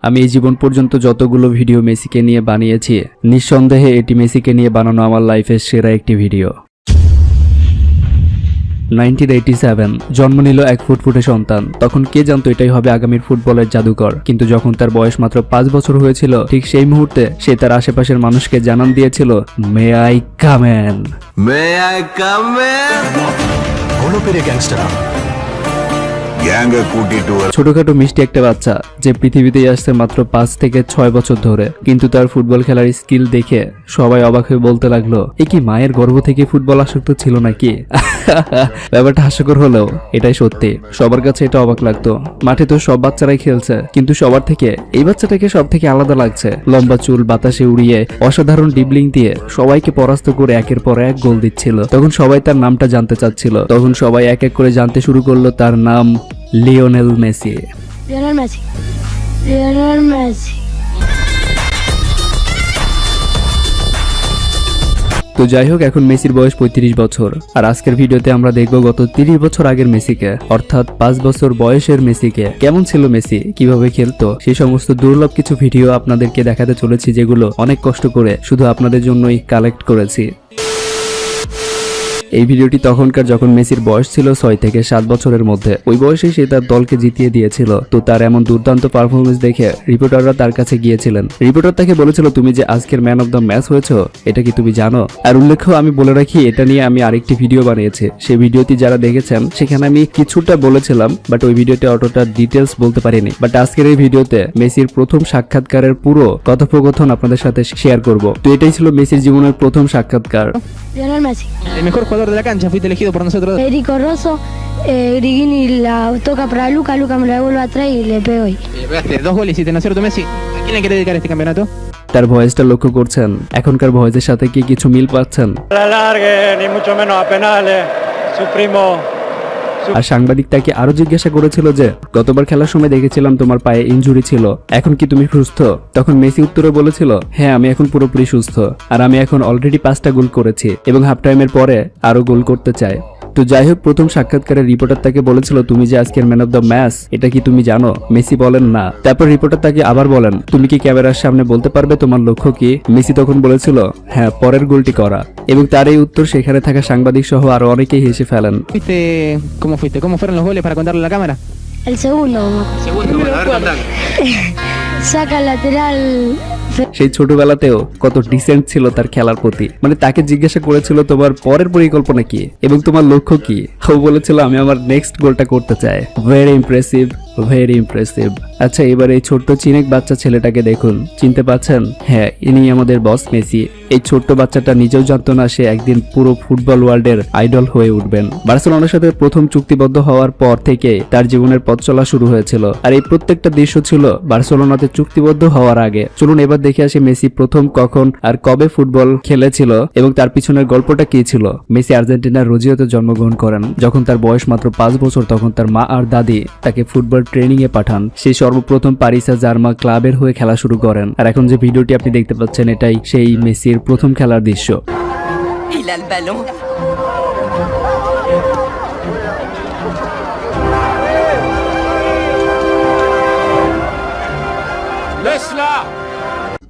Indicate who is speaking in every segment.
Speaker 1: আমি এই জীবন পর্যন্ত যতগুলো ভিডিও মেসিকে নিয়ে বানিয়েছি, নিঃসন্দেহে এটি মেসিকে নিয়ে বানানো আমার লাইফের সেরা একটি ভিডিও। 1987 জন্ম নিল এক ফুটফুটে সন্তান। তখন কে জানতো এটাই হবে আগামীর ফুটবলের জাদুকর। কিন্তু যখন তার বয়স মাত্র 5 বছর হয়েছিল, ঠিক সেই মুহূর্তে সে তার আশেপাশের মানুষকে জানান দিয়েছিল, may I come in,
Speaker 2: may I come in.
Speaker 3: বলো পেরে গ্যাংস্টার
Speaker 1: ছোটখাটো মিষ্টি একটা বাচ্চা যে পৃথিবীতে আসছে মাত্র 5 থেকে 6 বছর ধরে, কিন্তু তার ফুটবল খেলার স্কিল দেখে সবাই অবাক হয়ে বলতে লাগলো, এ কি মায়ের গর্ভ থেকে ফুটবল আসক্ত ছিল নাকি? ব্যাপারটা হাস্যকর হলেও এটাই সত্যি। সবার কাছে এটা অবাক লাগতো। মাঠে তো সব বাচ্চারাই খেলছে, কিন্তু সবার থেকে এই বাচ্চাটাকে সব থেকে আলাদা লাগছে। লম্বা চুল বাতাসে উড়িয়ে অসাধারণ ডিবলিং দিয়ে সবাইকে পরাস্ত করে একের পর এক গোল দিচ্ছিল। তখন সবাই তার নামটা জানতে চাচ্ছিল। তখন সবাই এক এক করে জানতে শুরু করলো তার নাম Lionel Messi.
Speaker 4: Lionel Messi, Lionel Messi.
Speaker 1: তো যাই হোক, এখন মেসির বয়স 35 বছর। আর আজকের ভিডিওতে আমরা দেখবো গত 30 বছর আগের মেসিকে, অর্থাৎ 5 বছর বয়সের মেসিকে। কেমন ছিল মেসি, কিভাবে খেলতো, সেই সমস্ত দুর্লভ কিছু ভিডিও আপনাদেরকে দেখাতে চলেছি, যেগুলো অনেক কষ্ট করে শুধু আপনাদের জন্যই কালেক্ট করেছি। এই ভিডিওটি তখনকার যখন মেসির বয়স ছিল 6 থেকে 7 বছরের মধ্যে। ওই বয়সে সে তার দলকে জিতিয়ে দিয়েছিল। তো তার এমন দুর্দান্ত পারফরমেন্স দেখে রিপোর্টাররা তার কাছে গিয়েছিলেন। রিপোর্টার তাকে বলেছিল, তুমি যে আজকের ম্যান অফ দ্য ম্যাচ হয়েছো, এটা কি তুমি জানো? আর উল্লেখ্য আমি বলে রাখি, এটা নিয়ে আমি আরেকটি ভিডিও বানিয়েছি। সেই ভিডিওটি যারা দেখেছেন সেখানে আমি কিছুটা বলেছিলাম, বাট ওই ভিডিওতে অতটা ডিটেলস বলতে পারিনি। বাট আজকের এই ভিডিওতে মেসির প্রথম সাক্ষাৎকারের পুরো কথোপকথন আপনাদের সাথে শেয়ার করব। তো এটাই ছিল মেসির জীবনের প্রথম সাক্ষাৎকার।
Speaker 4: Lionel Messi.
Speaker 5: El mejor jugador de la cancha, fuiste elegido por nosotros.
Speaker 4: Federico Rosso, Grigini la toca para Luca, Luca me la devuelve atrás y le pego ahí.
Speaker 5: Pegaste 2 goles, hiciste, ¿no es cierto, Messi? ¿A quién le querés dedicar este campeonato?
Speaker 1: তার ভয়েসটা লক্ষ্য করছেন, এখনকার ভয়েসের সাথে কি কিছু মিল পাচ্ছেন?
Speaker 6: ni mucho menos a penales, sufrimos.
Speaker 1: আর সাংবাদিক তাকে আরো জিজ্ঞাসা করেছিল যে, গতবার খেলার সময় দেখেছিলাম তোমার পায়ে ইনজুরি ছিল, এখন কি তুমি সুস্থ? তখন মেসি উত্তরে বলেছিল, হ্যাঁ আমি এখন পুরোপুরি সুস্থ, আর আমি এখন অলরেডি 5টা গোল করেছি এবং হাফ টাইমের পরে আরো গোল করতে চাই। তো যাই হোক, প্রথম সাক্ষাৎকারে রিপোর্টার তাকে বলেছিল, তুমি যে আজকের ম্যান অফ দ্য ম্যাচ, এটা কি তুমি জানো? মেসি বলেন না। তারপর রিপোর্টার তাকে আবার বলেন, তুমি কি ক্যামেরার সামনে বলতে পারবে তোমার লক্ষ্য কি? মেসি তখন বলেছিল, হ্যাঁ পরের গোলটি করা। এবং তার এই উত্তর সেখানে থাকা সাংবাদিক সহ আরো অনেকেই হেসে ফেলেন।
Speaker 5: Fuiste? ¿Cómo fueron los goles para contarle a la cámara?
Speaker 4: El segundo,
Speaker 5: Segundo, a ver, contame.
Speaker 4: saca el lateral.
Speaker 1: সেই ছোটবেলাতেও কত ডিসেন্ট ছিল তার খেলার প্রতি। মানে তাকে জিজ্ঞাসা করেছিল, তোমার পরের পরিকল্পনা কি এবং তোমার লক্ষ্য কি? ও বলেছিল, আমি আমার নেক্সট গোলটা করতে চাই। Very impressive, very impressive. আচ্ছা, এবার এই ছোট্ট চিনেক বাচ্চা ছেলেটাকে দেখুন, চিনতে পাচ্ছেন? হ্যাঁ, ইনি আমাদের বস মেসি। এই ছোট্ট বাচ্চাটা নিজেও জানতো না সে একদিন পুরো ফুটবল ওয়ার্ল্ডের আইডল হয়ে উঠবেন। বার্সেলোনার সাথে প্রথম চুক্তিবদ্ধ হওয়ার পর থেকে তার জীবনের পথ চলা শুরু হয়েছিল, আর এই প্রত্যেকটা দৃশ্য ছিল বার্সেলোনাতে চুক্তিবদ্ধ হওয়ার আগে। চলুন এবার দেখে আসি মেসি প্রথম কখন আর কবে ফুটবল খেলেছিল এবং তার পিছনের গল্পটা কি ছিল। মেসি আর্জেন্টিনার রোজিওতে জন্মগ্রহণ করেন। যখন তার বয়স মাত্র 5 বছর, তখন তার মা আর দাদি তাকে ফুটবল ট্রেনিং এ পাঠান। সে সর্বপ্রথম প্যারিস সান-জার্মান ক্লাবের হয়ে খেলা শুরু করেন। আর এখন যে ভিডিওটি আপনি দেখতে পাচ্ছেন, এটাই সেই মেসির প্রথম খেলার দৃশ্য।
Speaker 7: Il a le ballon.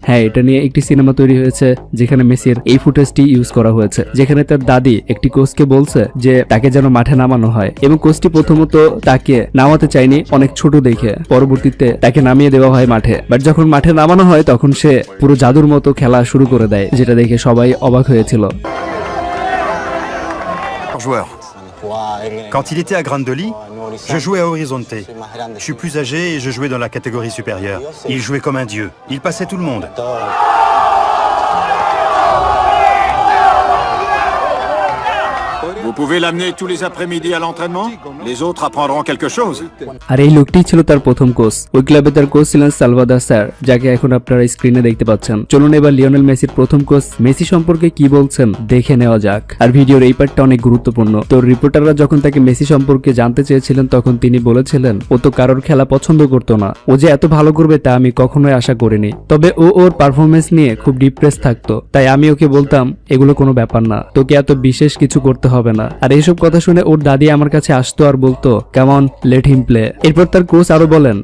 Speaker 1: হ্যাঁ, এটা নিয়ে একটি সিনেমা তৈরি হয়েছে যেখানে মেসির এই ফুটেজটি ইউজ করা হয়েছে, যেখানে তার দাদি একটি কোচকে বলছে যে তাকে যেন মাঠে নামানো হয়, এবং কোচটি প্রথমত তাকে নামাতে চায়নি অনেক ছোট দেখে। পরবর্তীতে তাকে নামিয়ে দেওয়া হয় মাঠে। বাট যখন মাঠে নামানো হয় তখন সে পুরো জাদুর মতো খেলা শুরু করে দেয়, যেটা দেখে সবাই অবাক হয়েছিল।
Speaker 3: joueur. Quand il était à Grandoli, je jouais à Horizonte. Je suis plus âgé et je jouais dans la catégorie supérieure. Il jouait comme un dieu. Il passait tout le monde.
Speaker 8: Vous pouvez l'amener tous les après-midi à l'entraînement? Les autres apprendront quelque chose.
Speaker 1: আর এই লোকটি ছিল তার প্রথম coach. ওই ক্লাবে তার coach ছিলেন Salvador sir, যাকে এখন আপনারা স্ক্রিনে দেখতে পাচ্ছেন। চলুন এবার লিওনেল মেসির প্রথম কোচ মেসি সম্পর্কে কি বলছেন দেখে নেওয়া যাক। আর ভিডিওর এই পার্টটা অনেক গুরুত্বপূর্ণ। তো রিপোর্টাররা যখন তাকে মেসি সম্পর্কে জানতে চেয়েছিলেন, তখন তিনি বলেছিলেন, ও তো কারোর খেলা পছন্দ করতো না, ও যে এত ভালো করবে তা আমি কখনোই আশা করিনি। তবে ও ওর পারফরমেন্স নিয়ে খুব ডিপ্রেস থাকতো, তাই আমি ওকে বলতাম এগুলো কোনো ব্যাপার না, তোকে এত বিশেষ কিছু করতে হবে না। আর এইসব কথা শুনে ওর দাদি আমার কাছে আসতো আর বলতো, কেমন লেট হিম প্লে। এরপর তার কোচ আরো বলেন,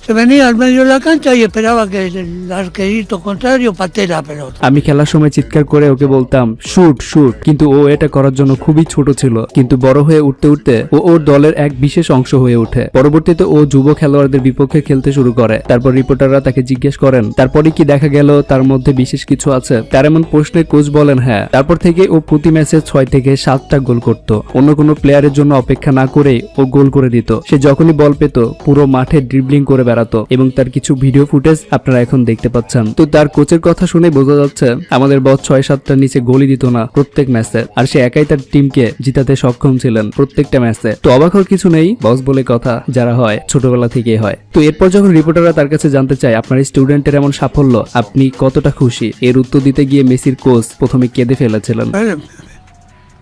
Speaker 9: Se venía al medio de la cancha y esperaba que el arquerito contrario patee la pelota.
Speaker 1: আমি খেলার সময় চিৎকার করে ওকে বলতাম শুট শুট, কিন্তু ও এটা করার জন্য খুবই ছোট ছিল। কিন্তু বড় হয়ে উঠতে উঠতে ও ওর দলের এক বিশেষ অংশ হয়ে ওঠে। পরবর্তীতে ও যুব খেলোয়াড়দের বিপক্ষে খেলতে শুরু করে। তারপর রিপোর্টাররা তাকে জিজ্ঞেস করেন তারপরে কি দেখা গেল তার মধ্যে বিশেষ কিছু আছে। তার এমন প্রশ্নে কোচ বলেন হ্যাঁ। তারপর থেকে ও প্রতি ম্যাচে 6 থেকে 7টা গোল করত। অন্য কোনো প্লেয়ারের জন্য অপেক্ষা না করে ও গোল করে দিত। সে যখনই বল পেত পুরো মাঠে ড্রিবলিং করে বেড়াতো এবং তার কিছু ভিডিও ফুটেজ আপনারা এখন দেখতে পাচ্ছেন। তো তার কোচের কথা শুনে বোঝা যাচ্ছে আমাদের বস 6-7টার নিচে গোলই দিত না প্রত্যেক ম্যাচে, আর সে একাই তার টিমকে জিতাতে সক্ষম ছিলেন প্রত্যেকটা ম্যাচে। তো অবাক হওয়ার কিছু নেই, বস বলে কথা যারা হয় ছোটবেলা থেকেই হয়। তো এরপর যখন রিপোর্টাররা তার কাছে জানতে চায় আপনার স্টুডেন্টের এমন সাফল্য আপনি কতটা খুশি, এর উত্তর দিতে গিয়ে মেসির কোচ প্রথমে কেঁদে ফেলেছিলেন।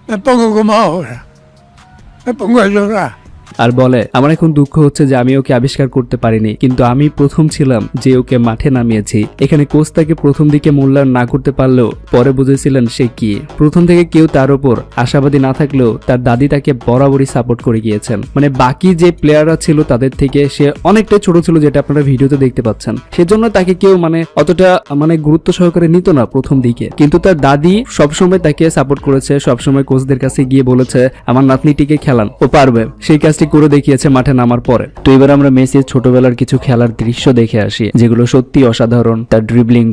Speaker 9: Me pongo como ahora. Me pongo a llorar.
Speaker 1: আর বলে আমার এখন দুঃখ হচ্ছে যে আমি ওকে আবিষ্কার করতে পারিনি, কিন্তু আমি প্রথম ছিলাম যে ওকে মাঠে নামিয়েছি। এখানে কোচ তাকে প্রথম দিকে মূল্যায়ন না করতে পারলেও পরে বুঝেছিলেন সে কি। প্রথম থেকে কেউ তার উপর আশাবাদী না থাকলেও তার দাদি তাকে বরাবরই সাপোর্ট করে গিয়েছেন। মানে বাকি যে প্লেয়াররা ছিল তাদের থেকে সে অনেকটাই ছোট ছিল, যেটা আপনারা ভিডিওতে দেখতে পাচ্ছেন। সেজন্য তাকে কেউ অতটা গুরুত্ব সহকারে নিত না প্রথম দিকে, কিন্তু তার দাদি সবসময় তাকে সাপোর্ট করেছে, সবসময় কোচদের কাছে গিয়ে বলেছে আমার নাতনিটিকে খেলান, ও পারবে। সেই কাজটি করে দেখিয়েছে মাঠে নামার পরে। তো এবার আমরা মেসির ছোটবেলার কিছু খেলার দৃশ্য দেখে আসি যেগুলো সত্যি অসাধারণ। তার ড্রিবলিং,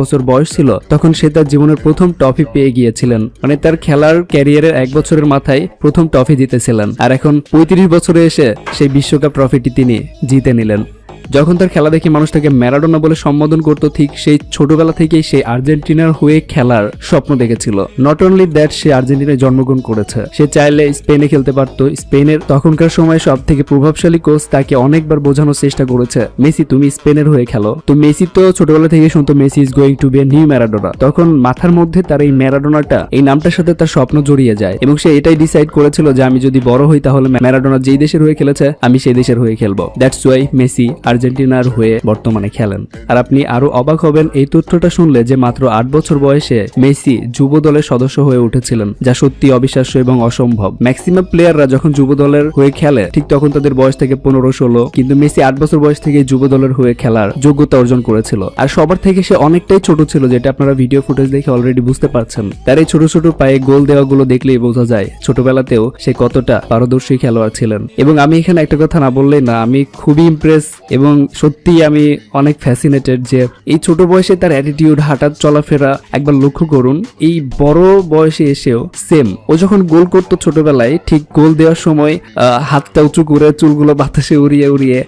Speaker 1: বছর বয়স ছিল তখন সে তার জীবনের প্রথম ট্রফি পেয়ে গিয়েছিলেন। মানে তার খেলার ক্যারিয়ারের 1 বছরের মাথায় প্রথম ট্রফি জিতেছিলেন, আর এখন 35 বছরে এসে সেই বিশ্বকাপ ট্রফিটি তিনি জিতে নিলেন। যখন তার খেলা দেখে মানুষ তাকে ম্যারাডোনা বলে সম্বোধন করত, ঠিক সেই ছোটবেলা থেকেই সে আর্জেন্টিনার হয়ে খেলার স্বপ্ন দেখেছিল। নট অনলি দ্যাট, সে আর্জেন্টিনায় জন্মগ্রহণ করেছে। সে চাইলে স্পেনে খেলতে পারত। স্পেনের তখনকার সময় সব থেকে প্রভাবশালী কোচ তাকে অনেকবার বোঝানোর চেষ্টা করেছে মেসি তুমি স্পেনের হয়ে খেলো। তো মেসি তো ছোটবেলা থেকে শুনতো Messi is going to be a new Maradona. তখন মাথার মধ্যে তার এই ম্যারাডোনাটা, এই নামটার সাথে তার স্বপ্ন জড়িয়ে যায় এবং সে এটাই ডিসাইড করেছিল যে আমি যদি বড় হই তাহলে ম্যারাডোনা যেই দেশের হয়ে খেলেছে আমি সেই দেশের হয়ে খেলবো। দ্যাটস ওয়াই মেসি আর্জেন্টিনার হয়ে বর্তমানে খেলেন। আর আপনি আরো অবাক হবেন এই তথ্যটা শুনলে যে মাত্র 8 বছর বয়সে মেসি যুব দলের সদস্য হয়ে উঠেছিলেন, যা সত্যি অবিশ্বাস্য এবং অসম্ভব। ম্যাক্সিমাম প্লেয়াররা যখন যুব দলের হয়ে খেলে ঠিক তখন তাদের বয়স থেকে 15-16, কিন্তু মেসি 8 বছর বয়স থেকে যুব দলের হয়ে খেলার যোগ্যতা অর্জন করেছিল। আর সবার থেকে সে অনেকটাই ছোট ছিল, যেটা আপনারা ভিডিও ফুটেজ দেখে অলরেডি বুঝতে পারছেন। তার এই ছোট ছোট পায়ে গোল দেওয়াগুলো দেখলেই বোঝা যায় ছোটবেলাতেও সে কতটা পারদর্শী খেলোয়াড় ছিলেন। এবং আমি এখানে একটা কথা না বললেই না, আমি খুবই ইমপ্রেস এবং সত্যি আমি অনেক ফ্যাসিনেটেড যে এই ছোট বয়সে তার অ্যাটিটিউড, হাঁটার চলাফেরা একবার লক্ষ্য করুন। এই বড় বয়সে এসেও সেম, ও যখন গোল করতো ছোটবেলায় ঠিক গোল দেওয়ার সময় হাতটা উঁচু করে চুলগুলো বাতাসে উড়িয়ে উড়িয়ে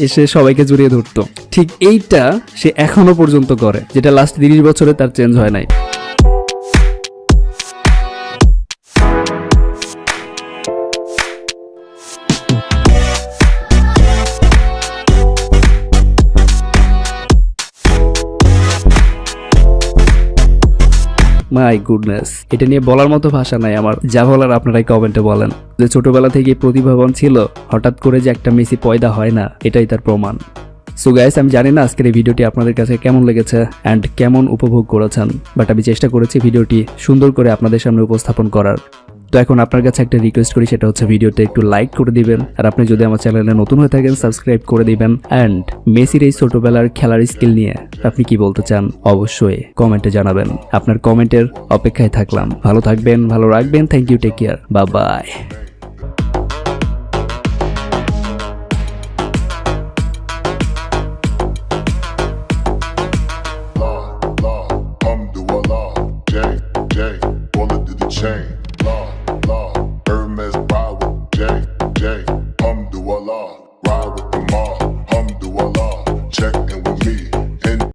Speaker 1: এসে সবাইকে জড়িয়ে ধরতো। ঠিক এইটা সে এখনো পর্যন্ত করে, যেটা লাস্ট 30 বছরে তার চেঞ্জ হয় নাই। মাই গুডনেস, এটা নিয়ে বলার মতো ভাষা নাই আমার। যা বলার আপনারাই কমেন্টে বলেন। যে ছোটবেলা থেকে প্রতিভাবান ছিল, হঠাৎ করে যে একটা মেসি পয়দা হয় না, এটাই তার প্রমাণ। সো গাইস, আমি জানি না আজকের এই ভিডিওটি আপনাদের কাছে কেমন লেগেছে অ্যান্ড কেমন উপভোগ করেছেন, বাট আমি চেষ্টা করেছি ভিডিওটি সুন্দর করে আপনাদের সামনে উপস্থাপন করার। তো এখন আপনার কাছে একটা রিকোয়েস্ট করি, সেটা হচ্ছে ভিডিওতে একটু লাইক করে দিবেন, আর আপনি যদি আমার চ্যানেলে নতুন হয়ে থাকেন সাবস্ক্রাইব করে দিবেন। অ্যান্ড মেসির এই ছোটবেলার খেলার স্কিল নিয়ে আপনি কি বলতে চান অবশ্যই কমেন্টে জানাবেন। আপনার কমেন্টের অপেক্ষায় থাকলাম। ভালো থাকবেন, ভালো রাখবেন। Thank you, take care, bye bye.
Speaker 10: ride with